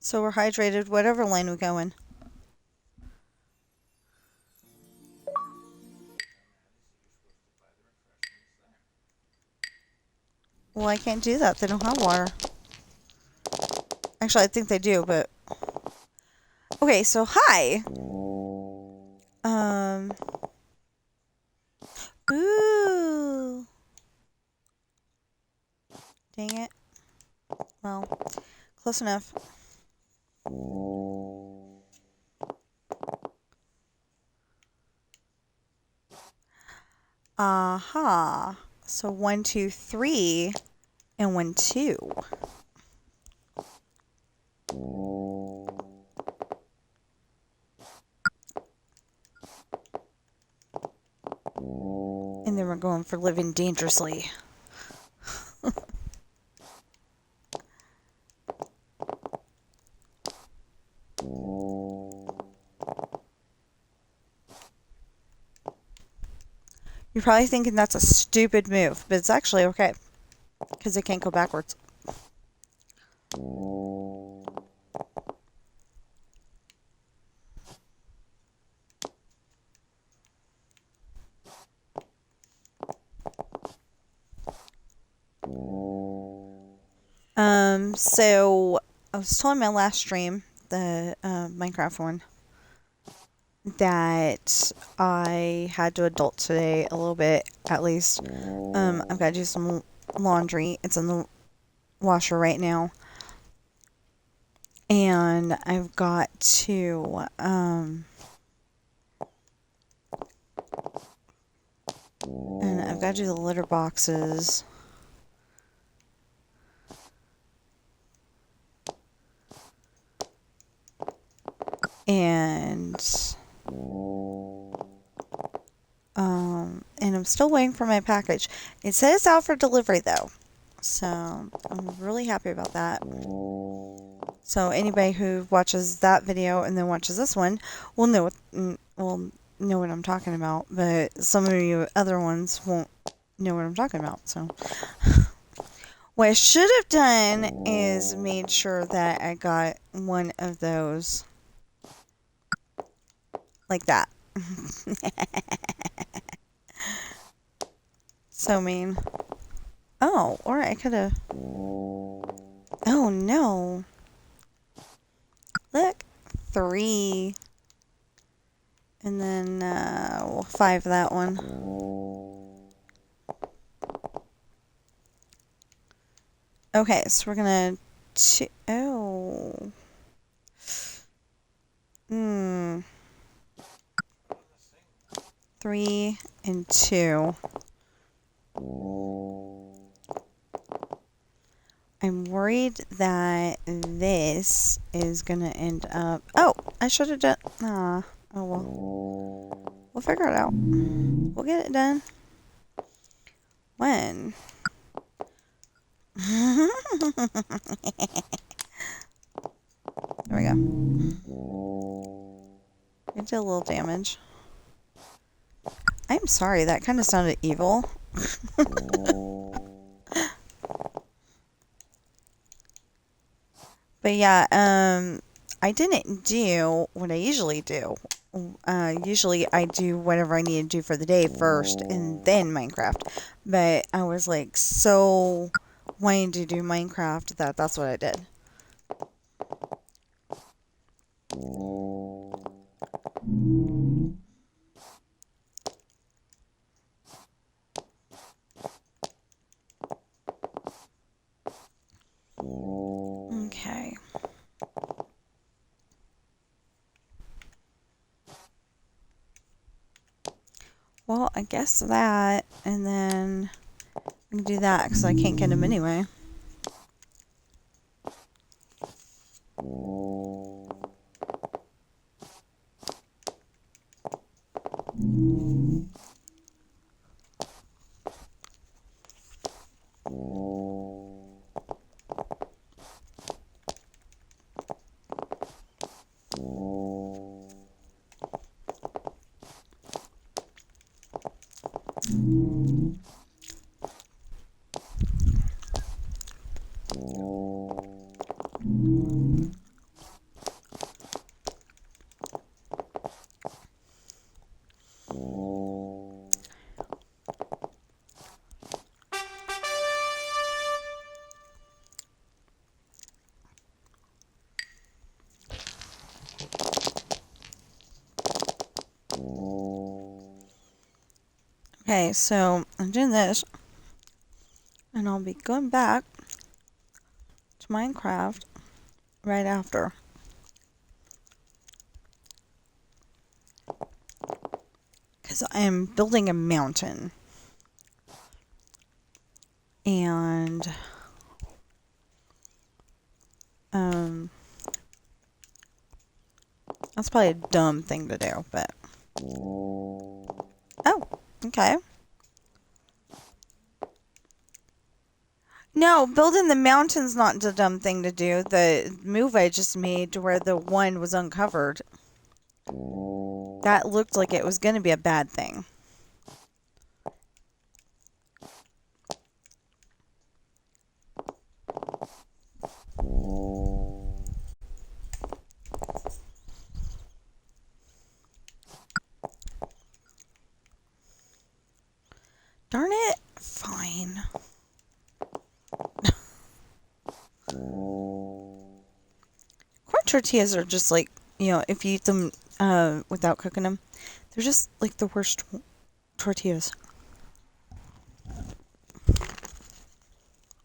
So we're hydrated whatever lane we go in. Well, I can't do that. They don't have water. Actually, I think they do, but... Okay, so hi! Um... Ooh! Dang it. Well, close enough. Aha. So 1, 2, 3, and 1, 2. And then we're going for living dangerously. You're probably thinking that's a stupid move, but it's actually okay. Because it can't go backwards. So I was telling my last stream, the Minecraft one, that I had to adult today a little bit, at least. I've got to do some laundry. It's in the washer right now. And I've got to, do the litter boxes. And I'm still waiting for my package. It says it's out for delivery though. So I'm really happy about that. So anybody who watches that video and then watches this one will know what I'm talking about, but some of you other ones won't know what I'm talking about. So what I should have done is made sure that I got one of those like that. So mean. Oh, or I could have... Oh, no. Look. 3. And then, 5 that one. Okay, so we're gonna... Oh. 3 and 2. I'm worried that this is gonna end up... Oh! I should have done... Oh, well. We'll figure it out. We'll get it done. When? There we go. It did a little damage. I'm sorry, that kind of sounded evil. But yeah, I didn't do what I usually do. Usually I do whatever I need to do for the day first and then Minecraft. But I was like so wanting to do Minecraft that that's what I did. Okay. Well, I guess that, and then I can do that because I can't get them anyway. Okay, so I'm doing this, and I'll be going back to Minecraft right after. Because I am building a mountain. And that's probably a dumb thing to do, but oh, okay. No, building the mountain's not a dumb thing to do. The move I just made to where the one was uncovered, that looked like it was going to be a bad thing. Darn it. Fine. Corn tortillas are just like, if you eat them without cooking them, they're just like the worst tortillas.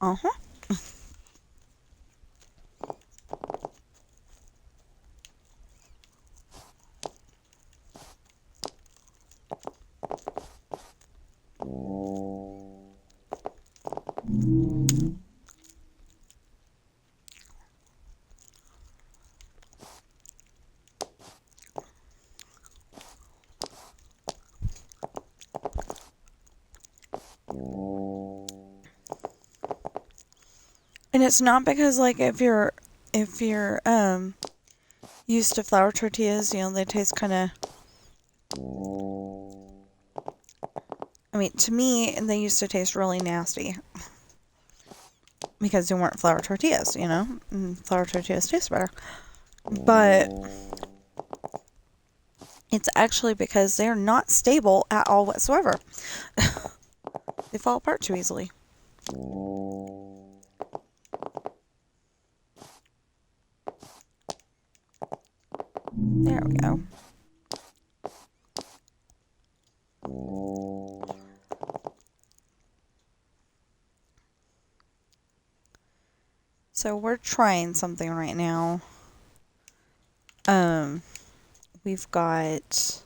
Uh-huh. And it's not because, like, if you're used to flour tortillas, they taste kind of, I mean, to me, they used to taste really nasty because they weren't flour tortillas, and flour tortillas taste better. But it's actually because they're not stable at all whatsoever. They fall apart too easily. There we go. So we're trying something right now. We've got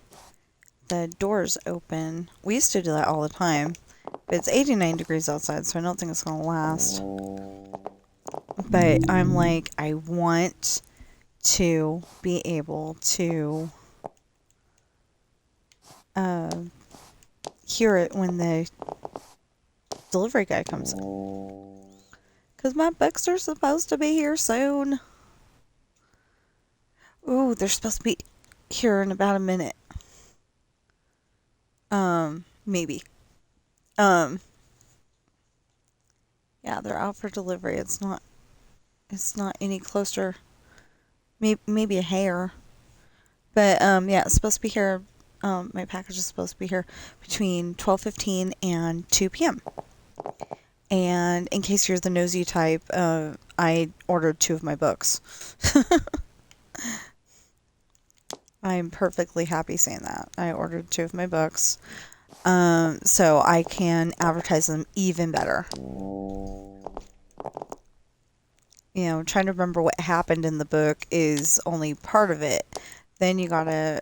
the doors open. We used to do that all the time, but it's 89 degrees outside, so I don't think it's gonna last. But I'm like, I want to be able to hear it when the delivery guy comes in. Because my books are supposed to be here soon. Ooh, they're supposed to be here in about a minute. Maybe. Yeah, they're out for delivery. It's not any closer. Maybe a hair. But, yeah, it's supposed to be here. My package is supposed to be here between 12:15 and 2 p.m. And in case you're the nosy type, I ordered 2 of my books. I'm perfectly happy saying that. I ordered 2 of my books, so I can advertise them even better. Trying to remember what happened in the book is only part of it. Then you gotta,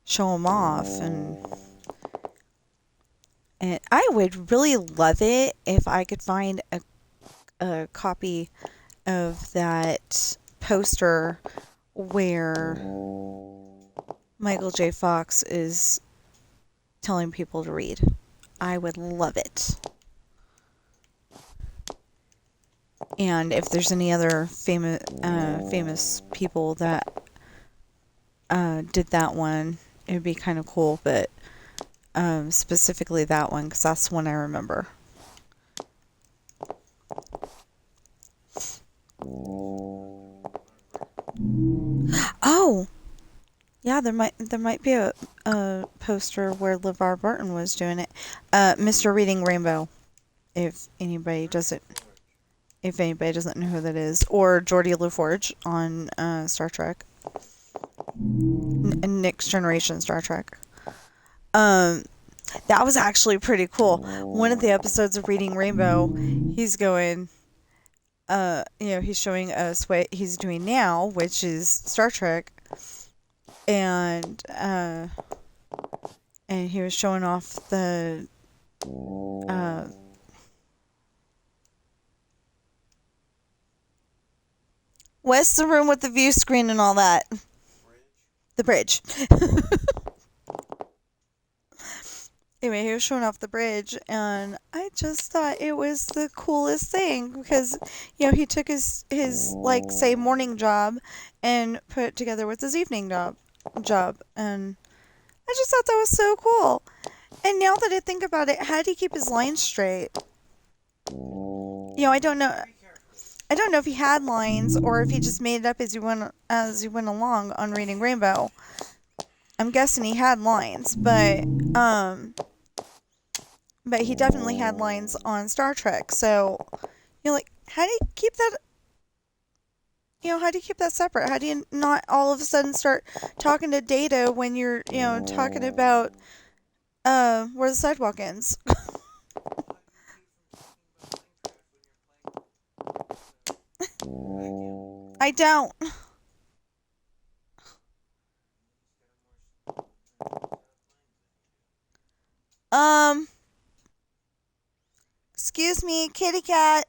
show them off, and I would really love it if I could find a copy of that poster where Michael J. Fox is telling people to read. I would love it. And if there's any other famous people that did that one, it would be kind of cool, but specifically that one, because that's the one I remember. Oh, yeah, there might be a poster where LeVar Burton was doing it. Mr. Reading Rainbow, if anybody doesn't know who that is, or Geordie LaForge on Star Trek, Next Generation Star Trek. That was actually pretty cool. One of the episodes of Reading Rainbow, he's going, he's showing us what he's doing now, which is Star Trek, and he was showing off the what's the room with the view screen and all that? The bridge. Anyway, he was showing off the bridge, and I just thought it was the coolest thing because, he took his like, say, morning job and put it together with his evening job, and I just thought that was so cool. And now that I think about it, how did he keep his lines straight? I don't know. I don't know if he had lines or if he just made it up as he went along on Reading Rainbow. I'm guessing he had lines, but he definitely had lines on Star Trek. So, like, how do you keep that? How do you keep that separate? How do you not all of a sudden start talking to Data when you're, talking about where the sidewalk ends? I don't. Excuse me, kitty cat.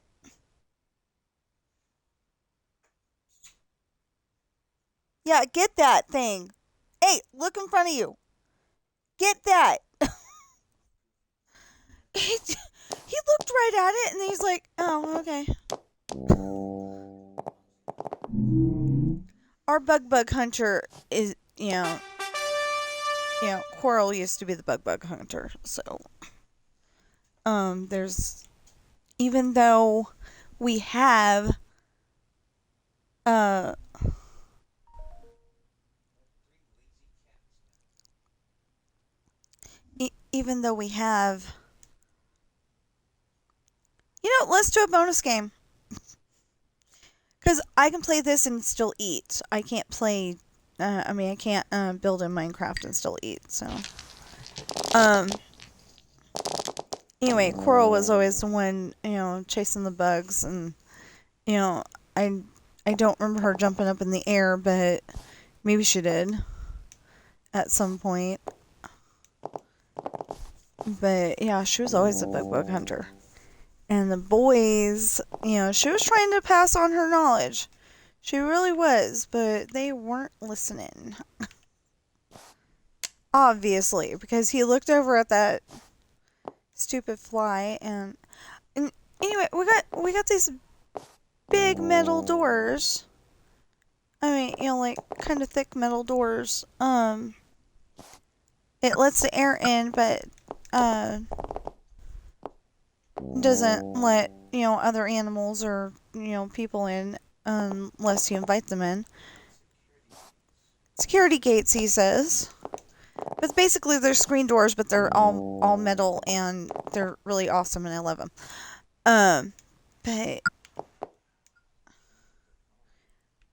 Yeah, get that thing. Hey, look in front of you. Get that. he looked right at it and he's like, oh, okay. Our bug hunter is, Coral used to be the bug hunter. So, there's, even though we have, even though we have, let's do a bonus game. Because I can play this and still eat. I can't play, I can't build in Minecraft and still eat, so. Anyway, Coral was always the one, chasing the bugs, and, I don't remember her jumping up in the air, but maybe she did at some point. But, yeah, she was always a bug hunter. And the boys, she was trying to pass on her knowledge. She really was, but they weren't listening. Obviously, because he looked over at that stupid fly, and anyway, we got these big metal doors. I mean, like, kind of thick metal doors. It lets the air in, but doesn't let, other animals or, people in unless you invite them in. Security gates, he says. But basically they're screen doors, but they're all metal, and they're really awesome, and I love them.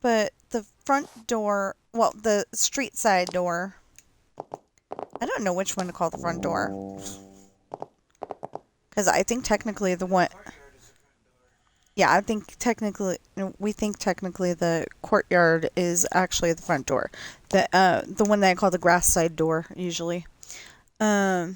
But the front door, well, the street side door, I don't know which one to call the front door. Because I think technically the one... Yeah, I think technically... We think technically the courtyard is actually the front door. The one that I call the grass side door, usually. Anyway,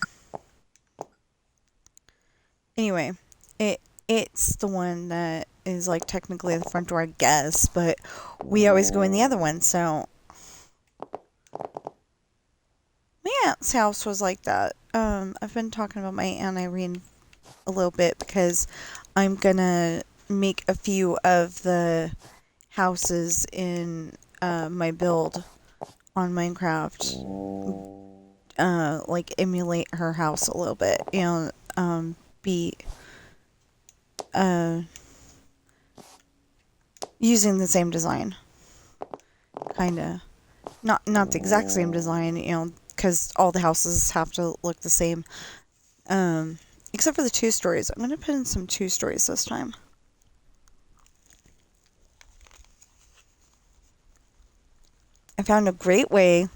it's the one that is, like, technically the front door, I guess. But we always go in the other one, so... My aunt's house was like that. I've been talking about my Aunt Irene a little bit because I'm gonna make a few of the houses in my build on Minecraft, like, emulate her house a little bit, be using the same design, kinda. Not the exact same design, because all the houses have to look the same. Except for the 2 stories. I'm going to put in some 2 stories this time. I found a great way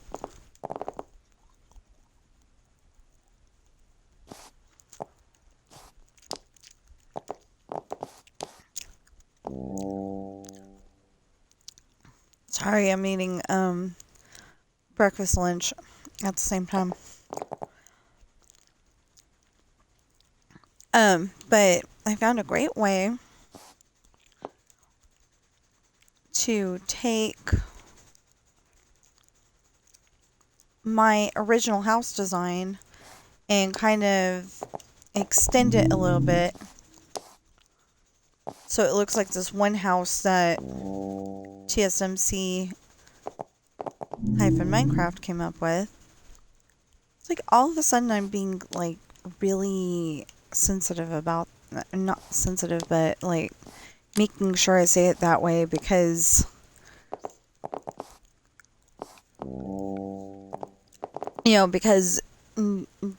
Sorry, I'm eating breakfast, lunch at the same time. But I found a great way to take my original house design and kind of extend it a little bit so it looks like this one house that TSMC-Minecraft came up with. It's like all of a sudden I'm being like really sensitive about, not sensitive, but like making sure I say it that way because because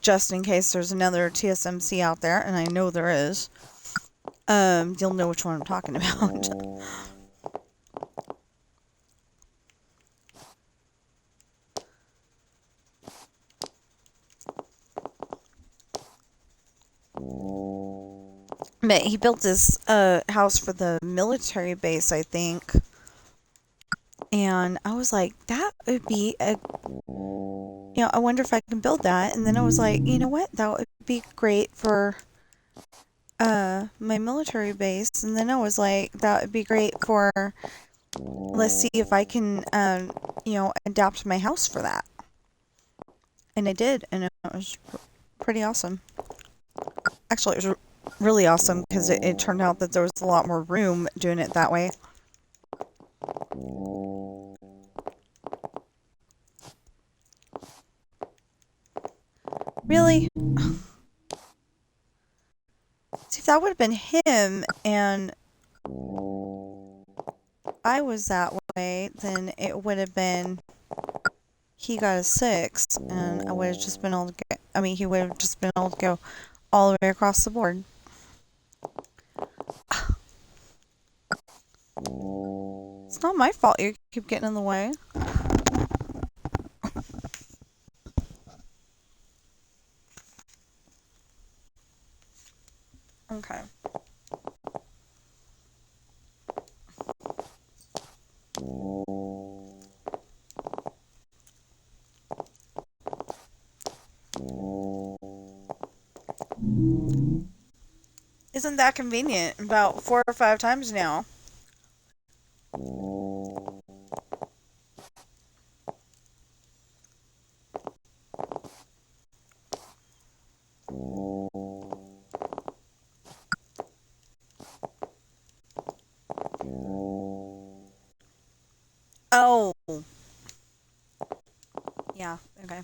just in case there's another TSMC out there, and I know there is, you'll know which one I'm talking about. But he built this house for the military base, I think. And I was like, that would be I wonder if I can build that. And then I was like, you know what? That would be great for my military base. And then I was like, that would be great for, let's see if I can, adapt my house for that. And I did, and it was pretty awesome. Actually, it was really awesome because it turned out that there was a lot more room doing it that way. Really? See, if that would have been him and I was that way, then it would have been he got a 6 and I would have just been able to get, he would have just been able to go all the way across the board. It's not my fault you keep getting in the way. Okay. Isn't that convenient? About 4 or 5 times now. Oh. Yeah, okay.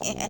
Yeah.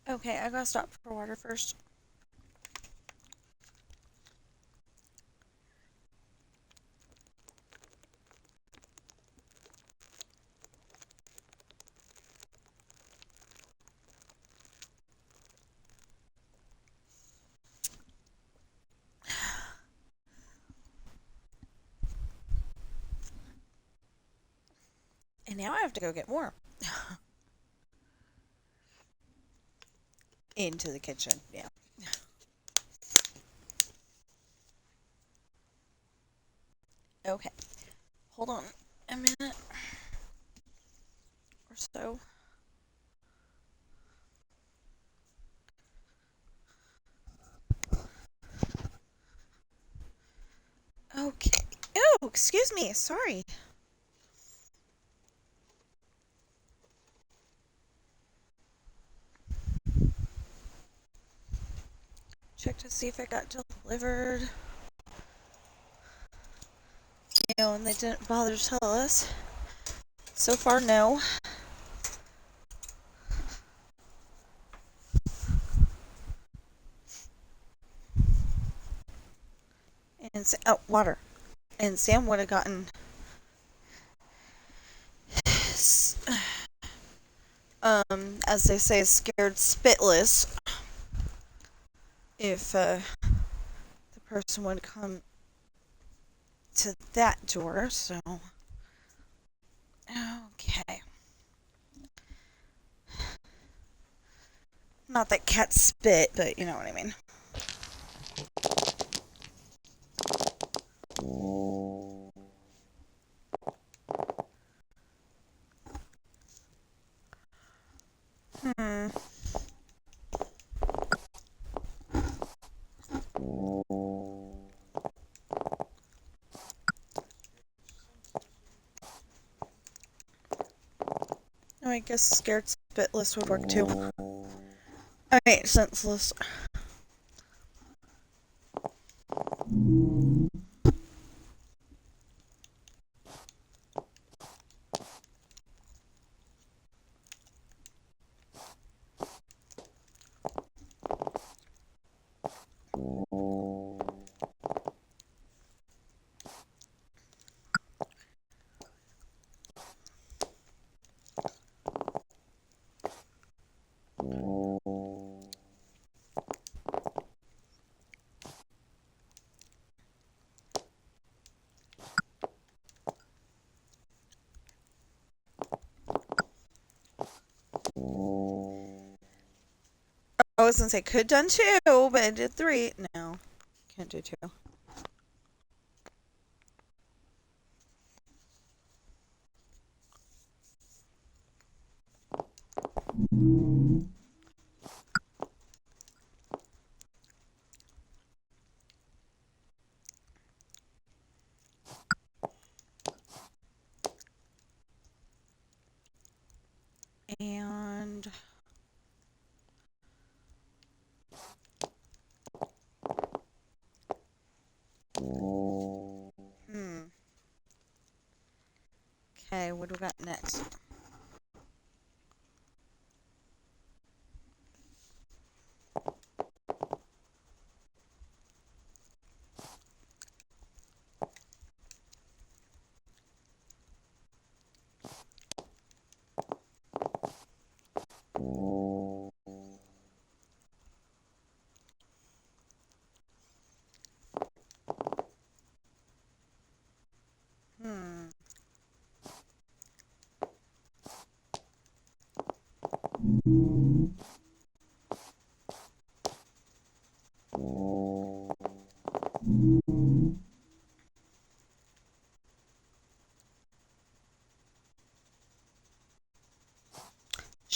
Okay, I gotta stop for water first. And now I have to go get more. Into the kitchen, yeah. Okay. Hold on a minute or so. Okay. Oh, excuse me. Sorry. Check to see if it got delivered. And they didn't bother to tell us. So far, no. And oh, water. And Sam would have gotten as they say, scared spitless if the person would come to that door. So, okay. Not that cats spit, but you know what I mean. Oh, I guess scared spitless would work too. Alright, senseless. I was gonna say could done two, but I did three. No, can't do two. And okay, what do we got next?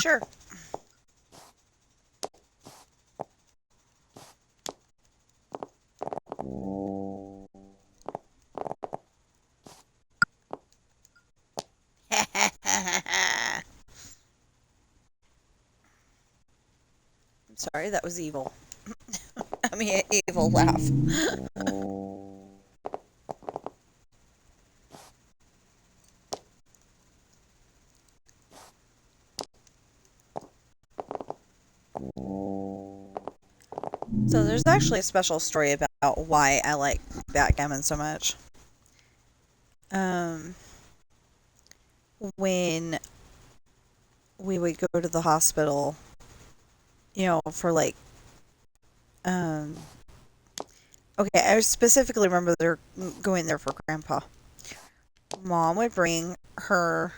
Sure. I'm sorry, that was evil. I mean, evil laugh. So there's actually a special story about why I like backgammon so much. When we would go to the hospital, you know, for like, okay, I specifically remember going there for Grandpa. Mom would bring her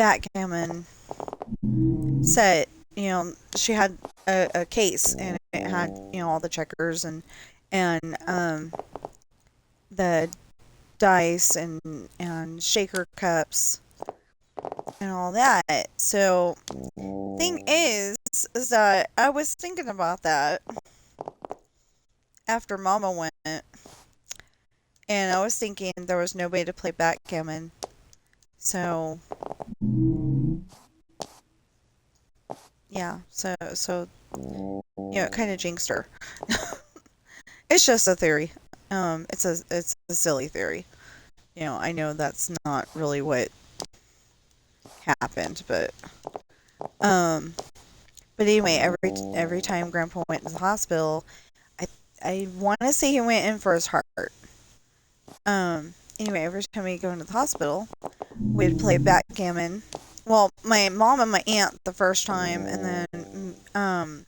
backgammon set, she had a case, and it had, all the checkers and the dice and shaker cups and all that. So thing is that I was thinking about that after Mama went, and I was thinking there was nobody to play backgammon. So yeah, so it kind of jinxed her. It's just a theory. It's a silly theory. I know that's not really what happened, um, but anyway, every time Grandpa went to the hospital, I want to say he went in for his heart. Anyway, every time we go into the hospital, we'd play backgammon. Well, my mom and my aunt the first time, and then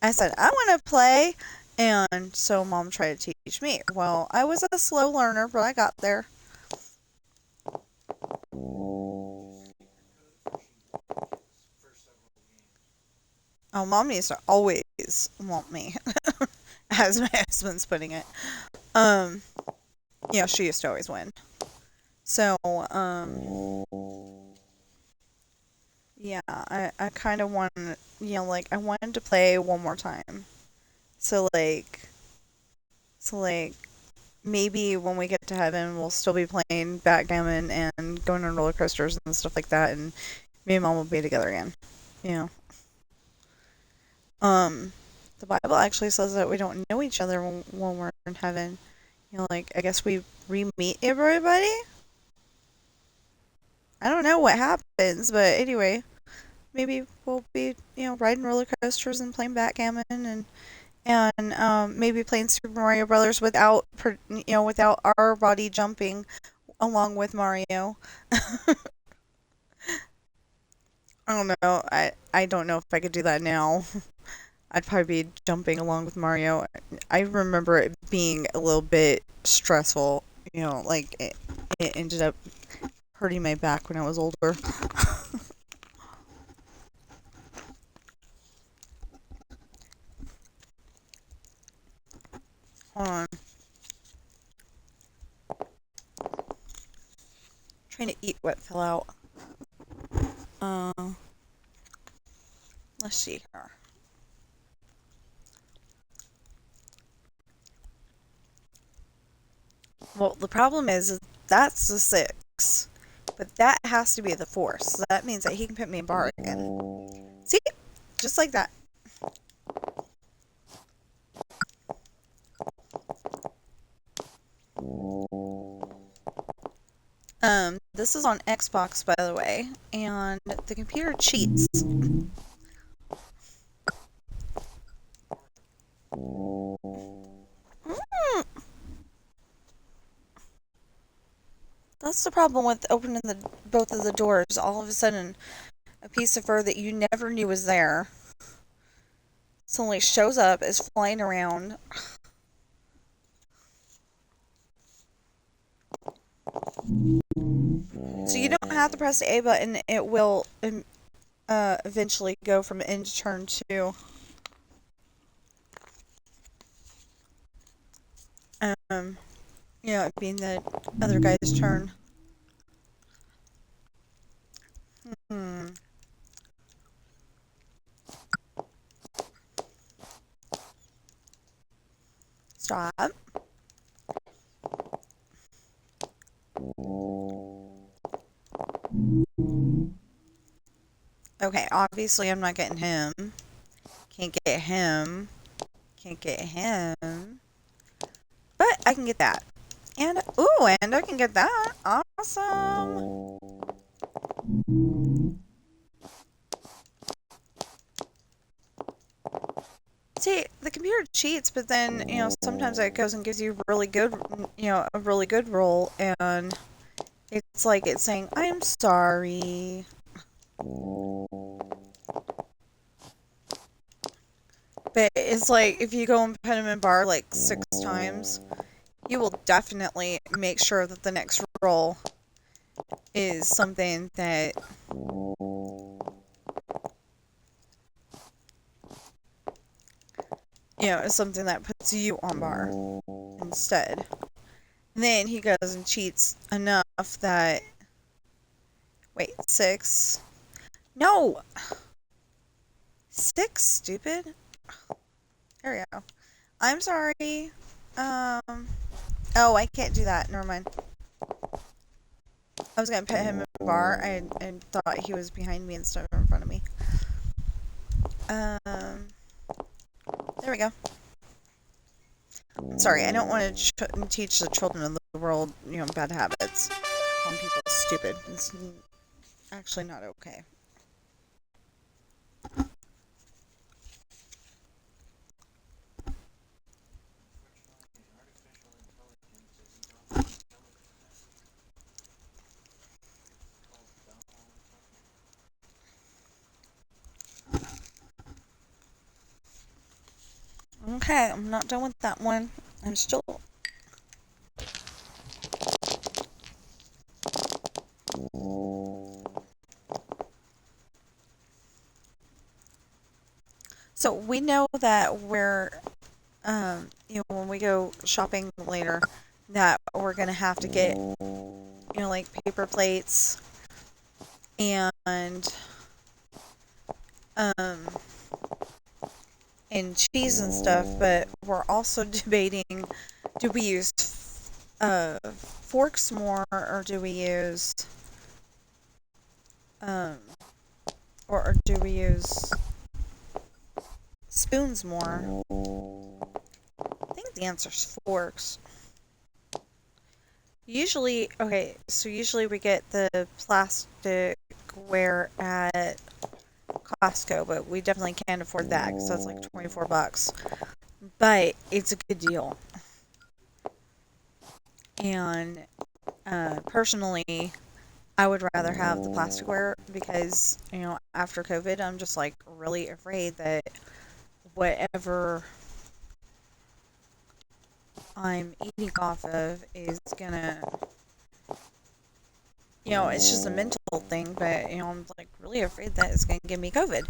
I said I want to play, and so Mom tried to teach me. Well, I was a slow learner, but I got there. Oh, Mom used to always want me, as my husband's putting it. Um, she used to always win. So, yeah, I kind of wanted, I wanted to play one more time. So, maybe when we get to heaven, we'll still be playing backgammon and going on roller coasters and stuff like that, and me and Mom will be together again. You know. The Bible actually says that we don't know each other when we're in heaven. I guess we re-meet everybody? I don't know what happens, but anyway, maybe we'll be, riding roller coasters and playing backgammon and maybe playing Super Mario Brothers without our body jumping along with Mario. I don't know. I don't know if I could do that now. I'd probably be jumping along with Mario. I remember it being a little bit stressful. It ended up hurting my back when I was older. Hold on. Trying to eat what fell out. Let's see here. Well, the problem is that's the 6. But that has to be the 4. So that means that he can put me in bar again. See? Just like that. This is on Xbox, by the way, and the computer cheats. That's the problem with opening both of the doors. All of a sudden, a piece of fur that you never knew was there suddenly shows up, is flying around. So you don't have to press the A button. It will eventually go from end to turn 2. It being the other guy's turn. Stop. Okay, obviously I'm not getting him. Can't get him. Can't get him. But I can get that. And I can get that. Awesome. See, the computer cheats, but then, sometimes it goes and gives you really good, a really good roll, and it's like it's saying, I'm sorry. But it's like, if you go and put him in bar like 6 times, you will definitely make sure that the next roll is something that is something that puts you on bar instead. And then he goes and cheats enough that, wait, 6? No! 6, stupid? There we go. I'm sorry. Oh, I can't do that. Never mind. I was gonna put him in the bar and thought he was behind me instead of in front of me. There we go. Sorry, I don't want to teach the children of the world, bad habits. Calling people stupid. It's actually not okay. Okay, I'm not done with that one. I'm still... So we know that when we go shopping later, that we're going to have to get, like paper plates and cheese and stuff, but we're also debating, do we use forks more, or do we use or do we use spoons more? I think the answer's forks. Usually we get the plasticware at Costco, but we definitely can't afford that because that's like $24. But it's a good deal. And personally, I would rather have the plasticware because, after COVID, I'm just like really afraid that whatever I'm eating off of is gonna, it's just a mental thing, but, I'm like really afraid that it's gonna give me COVID.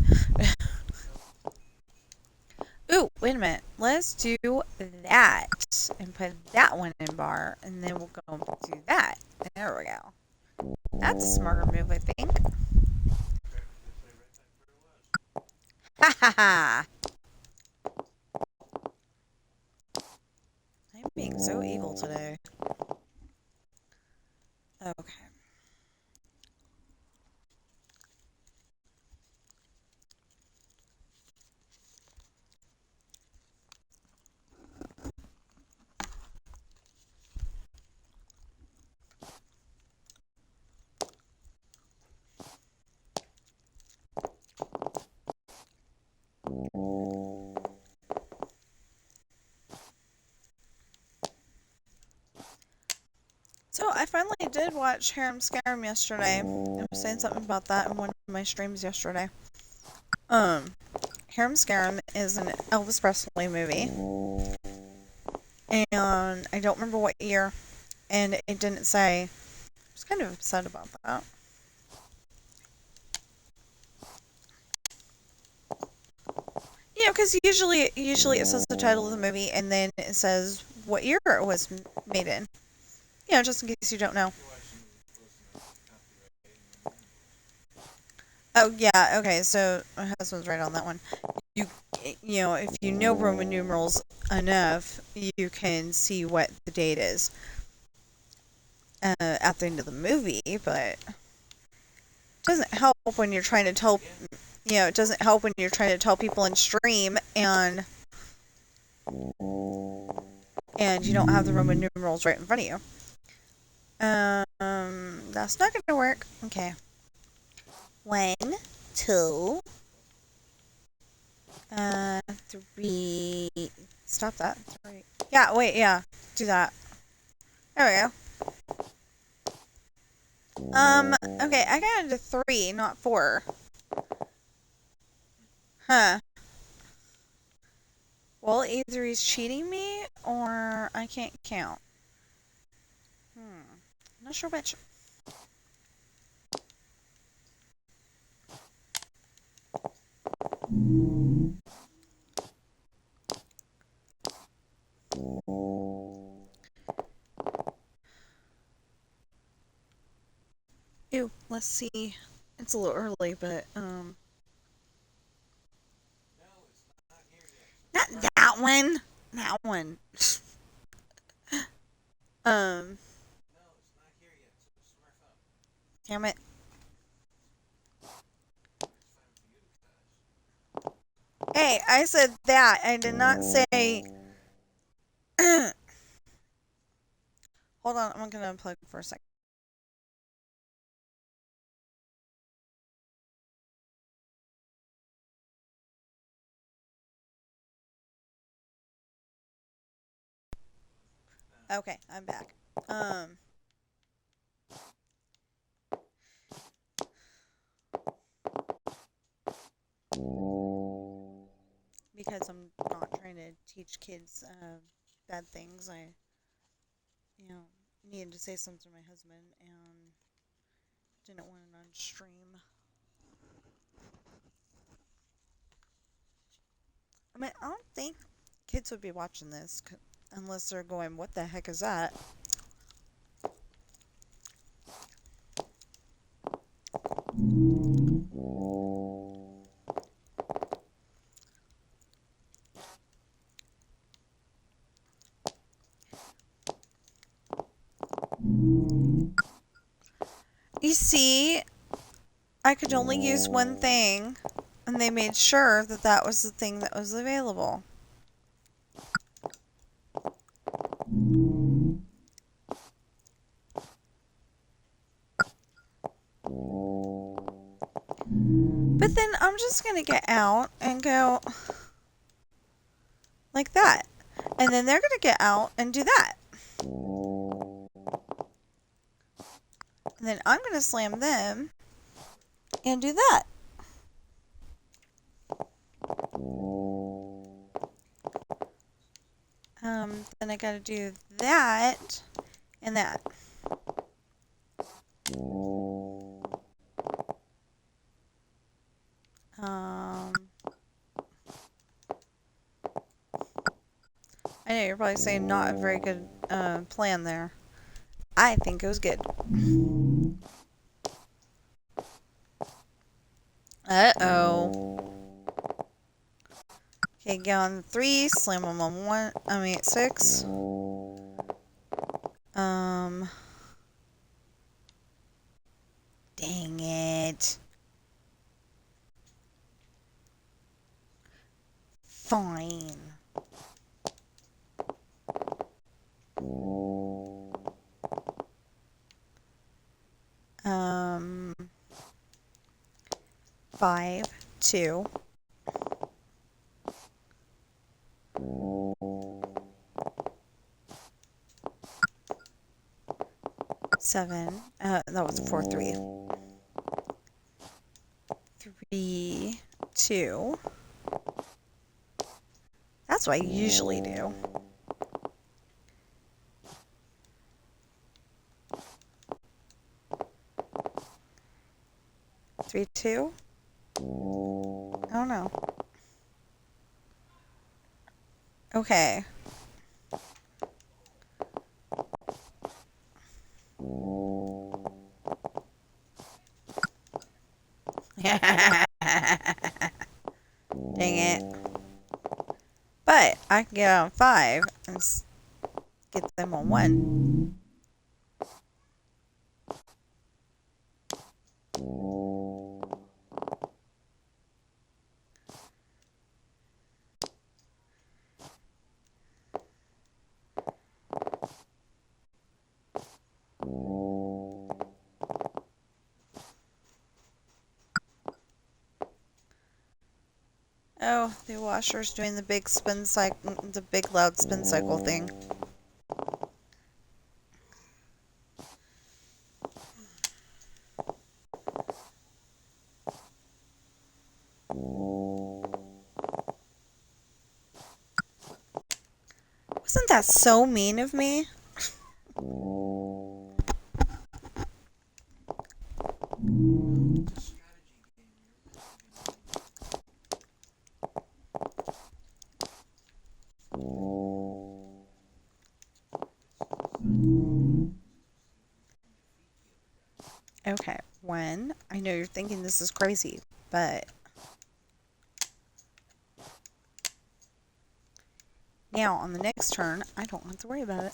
Ooh, wait a minute. Let's do that and put that one in bar, and then we'll go and do that. There we go. That's a smarter move, I think. Ha ha ha! I'm being so evil today. Okay. So I finally did watch Harem Scarum yesterday. I was saying something about that in one of my streams yesterday. Harem Scarum is an Elvis Presley movie, and I don't remember what year, and it didn't say. I was kind of upset about that. Because usually it says the title of the movie, and then it says what year it was made in. Just in case you don't know. Oh, yeah, okay, so my husband's right on that one. If you know Roman numerals enough, you can see what the date is at the end of the movie, but it doesn't help when you're trying to tell, it doesn't help when you're trying to tell people in stream and you don't have the Roman numerals right in front of you. That's not gonna work. Okay. 1, 2, 3. Stop that. 3. Yeah, wait, yeah. Do that. There we go. Okay, I got into 3, not 4. Huh. Well, either he's cheating me, or I can't count. I'm not sure which. Ew, let's see. It's a little early, but, not that one. That one. Um, damn it. Hey, I said that. I did not say. Hold on, I'm gonna unplug for a second. Okay, I'm back. Because I'm not trying to teach kids bad things, I, needed to say something to my husband and didn't want it on stream. I mean, I don't think kids would be watching this unless they're going, "What the heck is that?" You see, I could only use one thing, and they made sure that that was the thing that was available. But then I'm just going to get out and go like that. And then they're going to get out and do that. And then I'm going to slam them and do that. Then I got to do that and that. I know you're probably saying not a very good plan there. I think it was good. Uh-oh. Okay, get on 3, slam them on 1, 6. Dang it. Fine. 5, 2. 7. That was a 4, 3. 3, 2. That's what I usually do. 3, 2. I don't know. Okay. Dang it. But I can get on 5 and get them on 1. Oh, the washer's doing the big spin cycle, the big loud spin cycle thing. Wasn't that so mean of me? Okay, one. I know you're thinking this is crazy, but now on the next turn, I don't have to worry about it.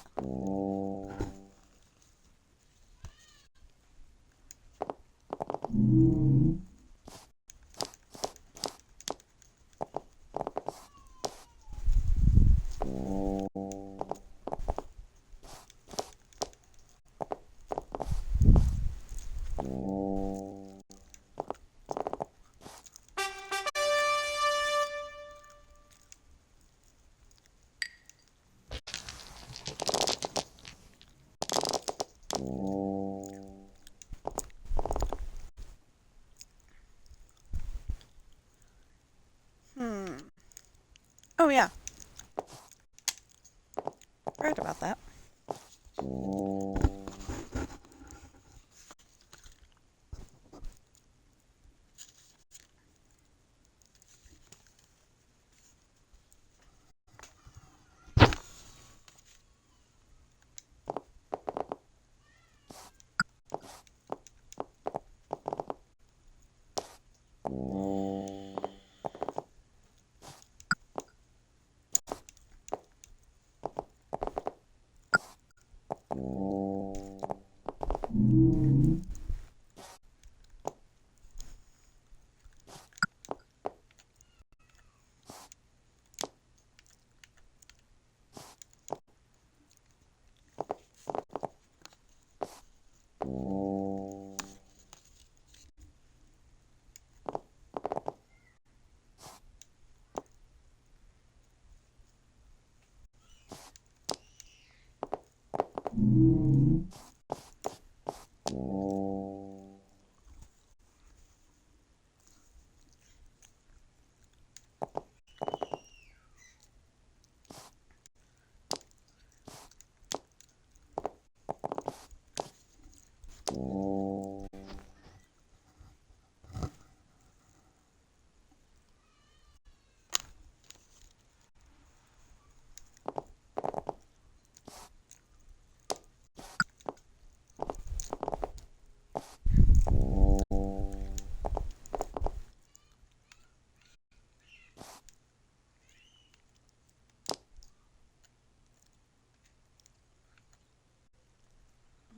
Hmm. Oh, yeah. Right about that.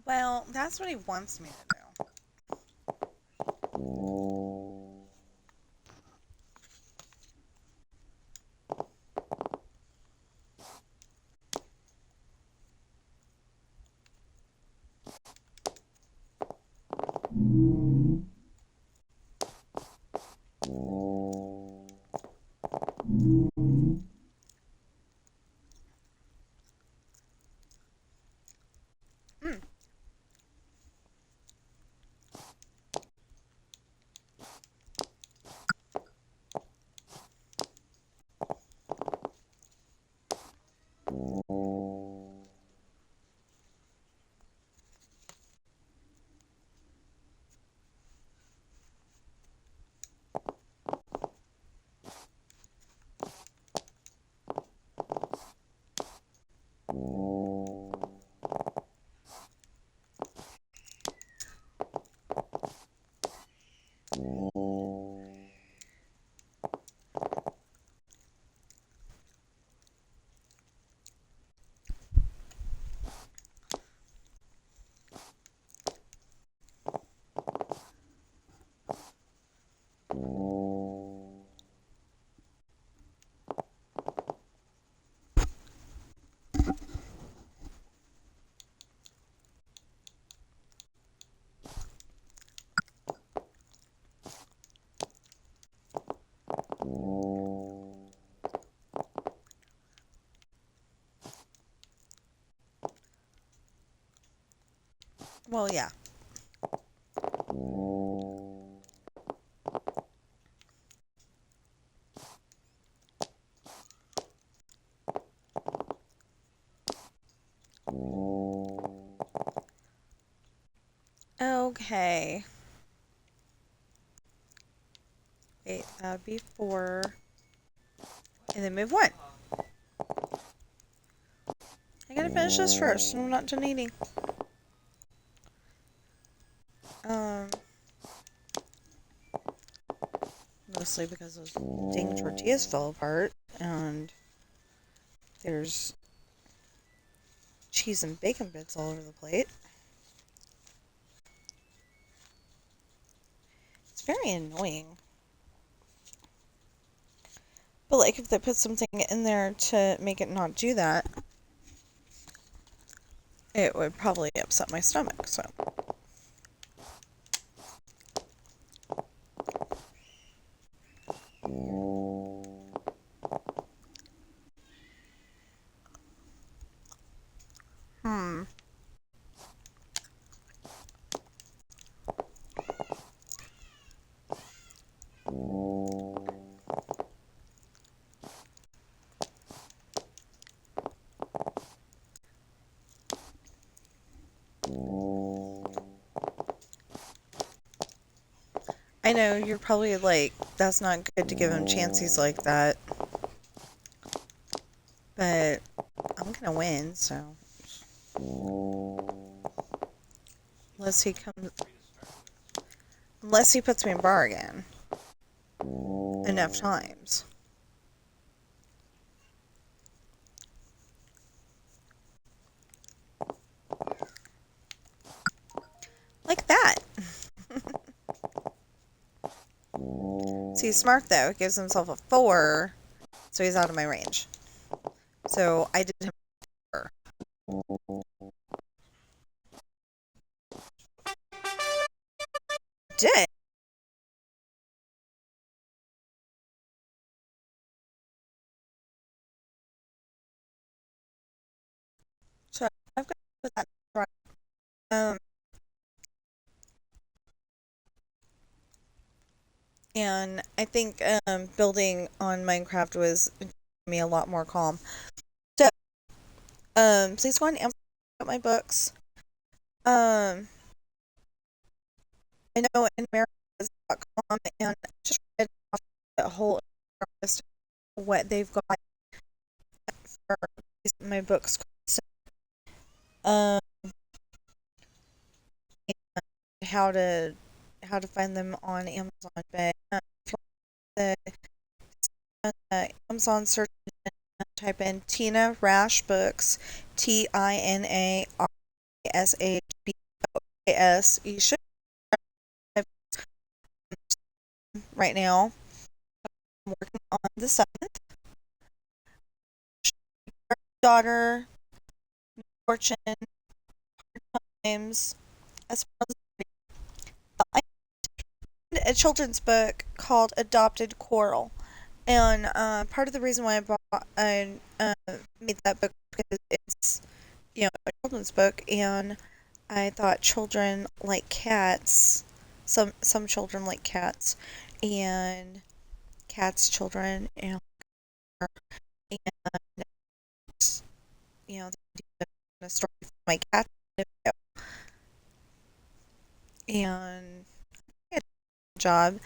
Well, that's what he wants me to do. Hmm. Well, yeah. Okay. Wait, that would be 4. And then move 1. I gotta finish this first. I'm not done eating. Um, Mostly because those dang tortillas fell apart, and there's cheese and bacon bits all over the plate. It's very annoying. But like if they put something in there to make it not do that, it would probably upset my stomach, so. Hmm. I know you're probably like, that's not good to give him chances like that, but I'm gonna win, so. Unless he comes, unless he puts me in bar again enough times. Like that. See, he's smart though. He gives himself a 4, so he's out of my range. So I did him a 4. Did. So I've got to put that right. Um, and I think building on Minecraft was me a lot more calm. So please go on Amazon and get my books. Um, I know in America.com and I just read off the whole list of what they've got for my books. So, um, and how to find them on Amazon, but the Amazon search engine, type in Tina Rash Books, TINARASHBOOKS. You should have right now. I'm working on the 7th. Daughter, Fortune, Times, Esperanza. I did a children's book called Adopted Coral. And part of the reason why I made that book because it's a children's book, and I thought children like cats. Some children like cats, and cats children, and a story for my cat, and I did a job.